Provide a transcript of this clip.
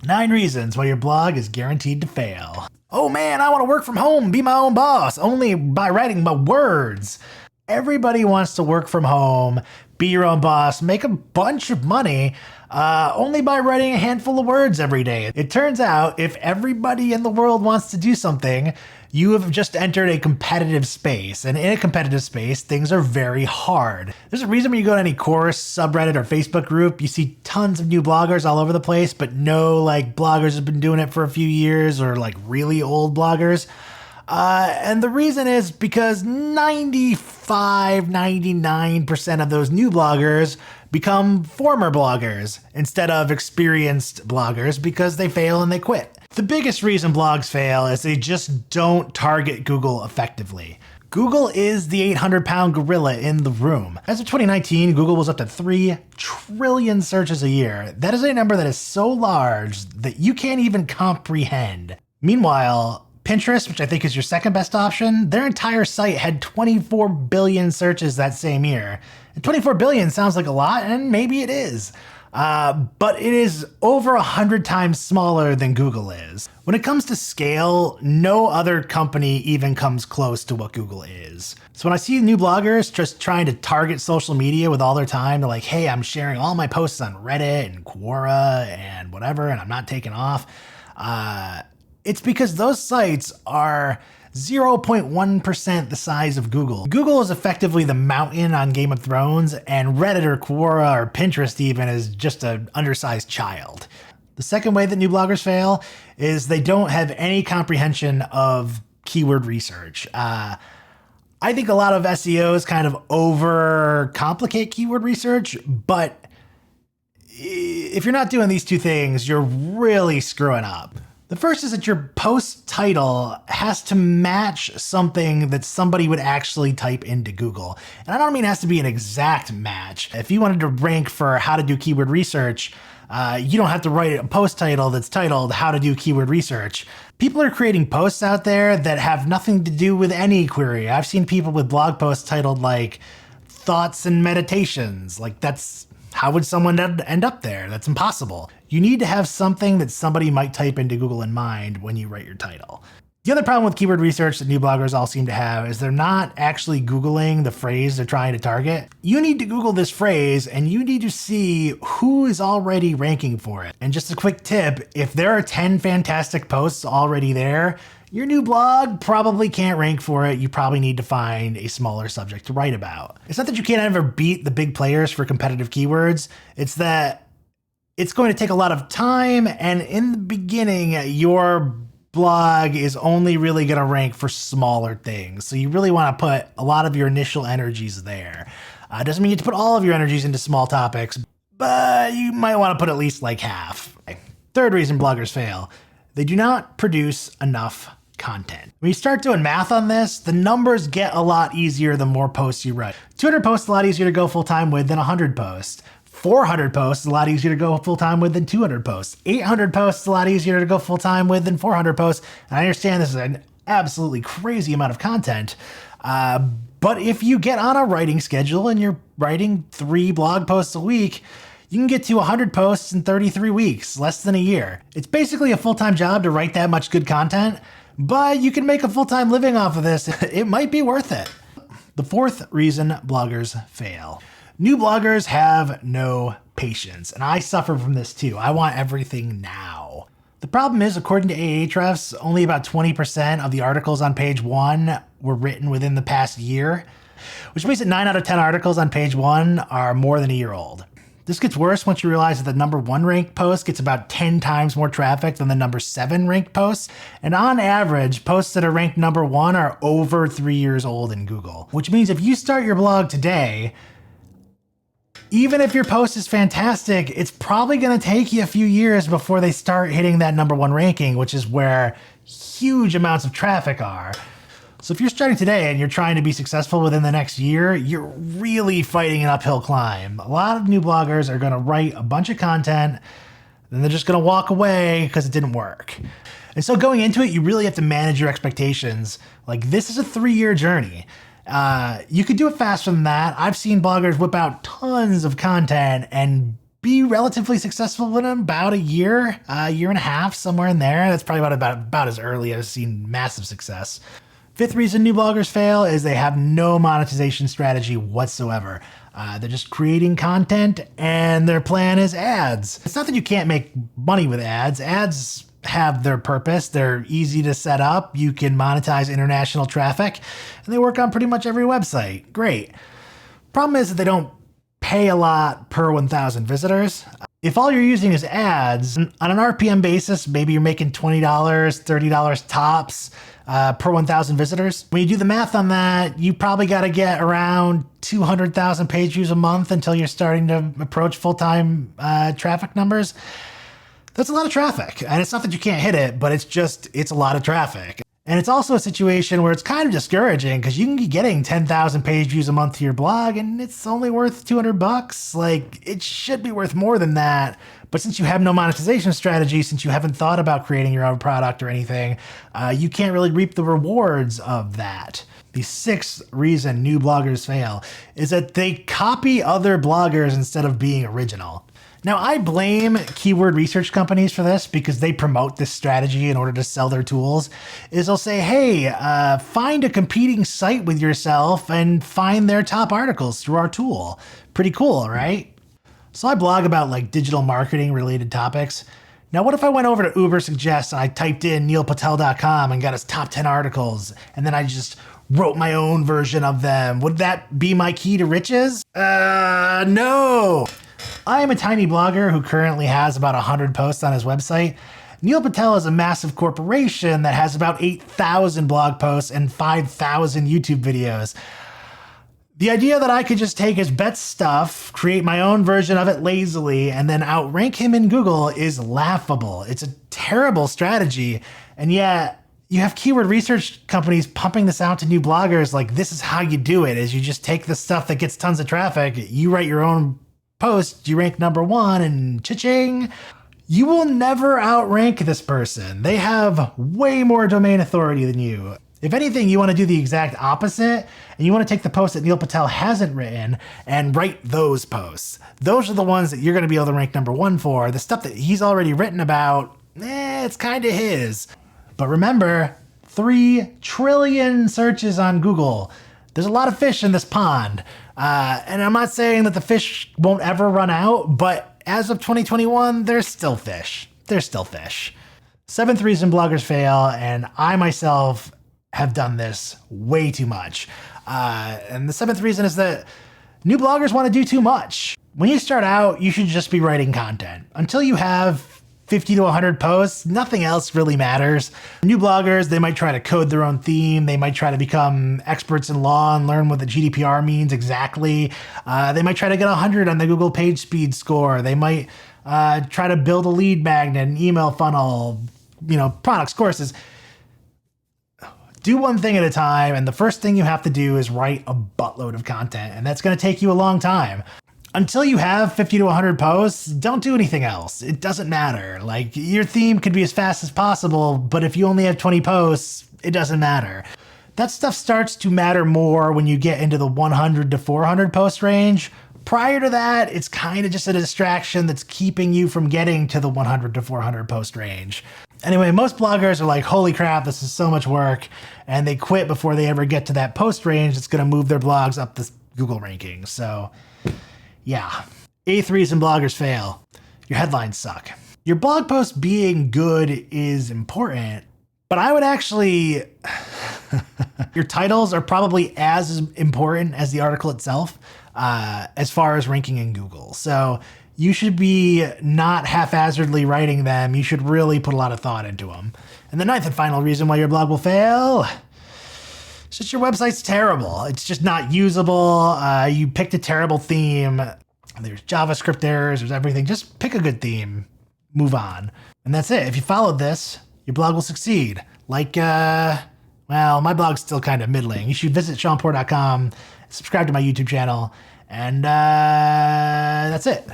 9 reasons why your blog is guaranteed to fail. Oh man, I want to work from home, be my own boss, only by writing my words. Everybody wants to work from home, be your own boss, make a bunch of money, only by writing a handful of words every day. It turns out if everybody in the world wants to do something, you have just entered a competitive space. And in a competitive space, things are very hard. There's a reason when you go to any Chorus, subreddit, or Facebook group, you see tons of new bloggers all over the place, but no bloggers have been doing it for a few years or really old bloggers. And the reason is because 99% of those new bloggers become former bloggers instead of experienced bloggers because they fail and they quit. The biggest reason blogs fail is they just don't target Google effectively. Google is the 800-pound gorilla in the room. As of 2019, Google was up to 3 trillion searches a year. That is a number that is so large that you can't even comprehend. Meanwhile, Pinterest, which I think is your second best option, their entire site had 24 billion searches that same year. And 24 billion sounds like a lot, and maybe it is. But it is over 100 times smaller than Google is. When it comes to scale, no other company even comes close to what Google is. So when I see new bloggers just trying to target social media with all their time, they're like, hey, I'm sharing all my posts on Reddit and Quora and whatever, and I'm not taking off. It's because those sites are 0.1% the size of Google. Google is effectively the mountain on Game of Thrones, and Reddit or Quora or Pinterest even is just an undersized child. The second way that new bloggers fail is they don't have any comprehension of keyword research. I think a lot of SEOs kind of overcomplicate keyword research, but if you're not doing these two things, you're really screwing up. The first is that your post title has to match something that somebody would actually type into Google. And I don't mean it has to be an exact match. If you wanted to rank for how to do keyword research, you don't have to write a post title that's titled how to do keyword research. People are creating posts out there that have nothing to do with any query. I've seen people with blog posts titled thoughts and meditations. That's how would someone end up there? That's impossible. You need to have something that somebody might type into Google in mind when you write your title. The other problem with keyword research that new bloggers all seem to have is they're not actually Googling the phrase they're trying to target. You need to Google this phrase and you need to see who is already ranking for it. And just a quick tip, if there are 10 fantastic posts already there, your new blog probably can't rank for it. You probably need to find a smaller subject to write about. It's not that you can't ever beat the big players for competitive keywords. It's that it's going to take a lot of time, and in the beginning, your blog is only really going to rank for smaller things. So you really want to put a lot of your initial energies there. It doesn't mean you have to put all of your energies into small topics, but you might want to put at least half. Third reason bloggers fail, they do not produce enough content. When you start doing math on this, the numbers get a lot easier the more posts you write. 200 posts is a lot easier to go full-time with than 100 posts. 400 posts is a lot easier to go full-time with than 200 posts. 800 posts is a lot easier to go full-time with than 400 posts. And I understand this is an absolutely crazy amount of content, but if you get on a writing schedule and you're writing 3 blog posts a week, you can get to 100 posts in 33 weeks, less than a year. It's basically a full-time job to write that much good content, but you can make a full-time living off of this. It might be worth it. The fourth reason bloggers fail. New bloggers have no patience, and I suffer from this too. I want everything now. The problem is, according to Ahrefs, only about 20% of the articles on page 1 were written within the past year, which means that 9 out of 10 articles on page 1 are more than a year old. This gets worse once you realize that the number 1 ranked post gets about 10 times more traffic than the number 7 ranked posts. And on average, posts that are ranked number 1 are over 3 years old in Google, which means if you start your blog today, even if your post is fantastic, it's probably going to take you a few years before they start hitting that number 1 ranking, which is where huge amounts of traffic are. So if you're starting today and you're trying to be successful within the next year, you're really fighting an uphill climb. A lot of new bloggers are going to write a bunch of content, then they're just going to walk away because it didn't work. And so going into it, you really have to manage your expectations. This is a 3-year journey. You could do it faster than that. I've seen bloggers whip out tons of content and be relatively successful in about a year and a half, somewhere in there. That's probably about as early as I've seen massive success. Fifth reason new bloggers fail is they have no monetization strategy whatsoever. They're just creating content and their plan is ads. It's not that you can't make money with ads. Ads have their purpose. They're easy to set up. You can monetize international traffic and they work on pretty much every website. Great. Problem is that they don't pay a lot per 1,000 visitors. If all you're using is ads, on an RPM basis, maybe you're making $20, $30 tops per 1,000 visitors. When you do the math on that, you probably got to get around 200,000 page views a month until you're starting to approach full-time traffic numbers. That's a lot of traffic. And it's not that you can't hit it, but it's a lot of traffic. And it's also a situation where it's kind of discouraging because you can be getting 10,000 page views a month to your blog and it's only worth $200. Like, it should be worth more than that. But since you have no monetization strategy, since you haven't thought about creating your own product or anything, you can't really reap the rewards of that. The sixth reason new bloggers fail is that they copy other bloggers instead of being original. Now, I blame keyword research companies for this because they promote this strategy in order to sell their tools. They'll say, hey, find a competing site with yourself and find their top articles through our tool. Pretty cool, right? So I blog about like digital marketing related topics. Now, what if I went over to Ubersuggest and I typed in neilpatel.com and got his top 10 articles, and then I just wrote my own version of them? Would that be my key to riches? No. I am a tiny blogger who currently has about 100 posts on his website. Neil Patel is a massive corporation that has about 8,000 blog posts and 5,000 YouTube videos. The idea that I could just take his best stuff, create my own version of it lazily, and then outrank him in Google is laughable. It's a terrible strategy, and yet you have keyword research companies pumping this out to new bloggers like this is how you do it, is you just take the stuff that gets tons of traffic, you write your own post, you rank number one, and cha-ching. You will never outrank this person. They have way more domain authority than you. If anything, you want to do the exact opposite, and you want to take the posts that Neil Patel hasn't written and write those posts. Those are the ones that you're going to be able to rank number one for. The stuff that he's already written about, it's kind of his. But remember, 3 trillion searches on Google. There's a lot of fish in this pond. And I'm not saying that the fish won't ever run out, but as of 2021, there's still fish. There's still fish. Seventh reason bloggers fail, and I myself have done this way too much. And the seventh reason is that new bloggers want to do too much. When you start out, you should just be writing content. Until you have 50 to 100 posts, nothing else really matters. New bloggers, they might try to code their own theme. They might try to become experts in law and learn what the GDPR means exactly. They might try to get 100 on the Google page speed score. They might try to build a lead magnet, an email funnel, products, courses. Do one thing at a time, and the first thing you have to do is write a buttload of content, and that's going to take you a long time. Until you have 50 to 100 posts, don't do anything else. It doesn't matter. Like, your theme could be as fast as possible, but if you only have 20 posts, it doesn't matter. That stuff starts to matter more when you get into the 100 to 400 post range. Prior to that, it's kind of just a distraction that's keeping you from getting to the 100 to 400 post range. Anyway, most bloggers are like, holy crap, this is so much work, and they quit before they ever get to that post range that's going to move their blogs up the Google rankings. So yeah. Eighth reason bloggers fail. Your headlines suck. Your blog post being good is important, but I would actually... your titles are probably as important as the article itself as far as ranking in Google. So you should be not haphazardly writing them. You should really put a lot of thought into them. And the ninth and final reason why your blog will fail... it's just your website's terrible. It's just not usable. You picked a terrible theme. There's JavaScript errors. There's everything. Just pick a good theme. Move on. And that's it. If you followed this, your blog will succeed. Like, well, my blog's still kind of middling. You should visit SeanPoor.com, subscribe to my YouTube channel, and that's it.